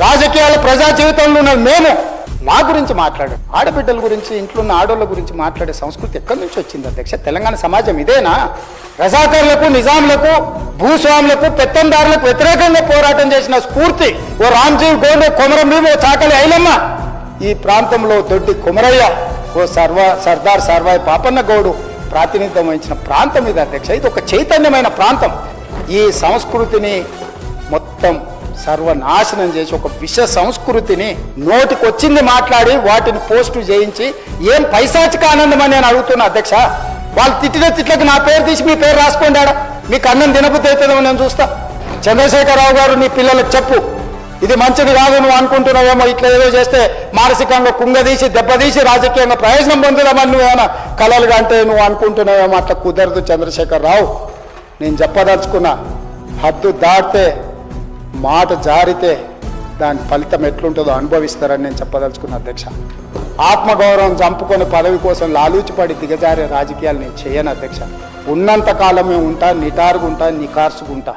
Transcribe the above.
రాజకీయాల ప్రజా జీవితంలో ఉన్న మేము మా గురించి మాట్లాడాం. ఆడబిడ్డల గురించి, ఇంట్లో ఉన్న ఆడోళ్ళ గురించి మాట్లాడే సంస్కృతి ఎక్కడి నుంచి వచ్చింది అధ్యక్ష? తెలంగాణ సమాజం ఇదేనా? రజాకర్లకు, నిజాంలకు, భూస్వాములకు, పెత్తందారులకు వ్యతిరేకంగా పోరాటం చేసిన స్ఫూర్తి ఓ రామ్జీవ్ గోండు, కొమరం భీమ్, ఓ చాకలి ఐలమ్మ, ఈ ప్రాంతంలో దొడ్డి కొమరయ్య, ఓ సర్దార్ సర్వాయి పాపన్న గౌడు ప్రాతినిధ్యం వహించిన ప్రాంతం ఇది అధ్యక్ష. ఇది ఒక చైతన్యమైన ప్రాంతం. ఈ సంస్కృతిని మొత్తం సర్వనాశనం చేసి ఒక విష సంస్కృతిని నోటికొచ్చింది మాట్లాడి వాటిని పోస్టు చేయించి ఏం పైశాచిక ఆనందం అని నేను అడుగుతున్నా అధ్యక్ష. వాళ్ళు తిట్టిన తిట్లకు నా పేరు తీసి మీ పేరు రాసుకోండాడా? మీకు అన్నం తినబుద్ధి అవుతుందో నేను చూస్తా. చంద్రశేఖరరావు గారు నీ పిల్లలకు చెప్పు, ఇది మంచిది కాదు, నువ్వు అనుకుంటున్నావేమో ఇట్లా ఏదో చేస్తే మానసికంగా కుంగదీసి దెబ్బతీసి రాజకీయంగా ప్రయోజనం పొందుదామని నువ్వేమైనా కలలుగా అంటే నువ్వు అనుకుంటున్నావేమో. అట్లా కుదరదు చంద్రశేఖరరావు. నేను చెప్పదలుచుకున్నా, హద్దు దాటితే, మాట జారితే దాని ఫలితం ఎట్లుంటుందో అనుభవిస్తారని నేను చెప్పదలుచుకున్నా అధ్యక్ష. ఆత్మగౌరవం చంపుకొని పదవి కోసం లాలూచిపడి దిగజారే రాజకీయాలు నేను చేయను అధ్యక్ష. ఉన్నంత కాలమే ఉంటా, నిటారుగుంటా, నికార్సుకుంటా.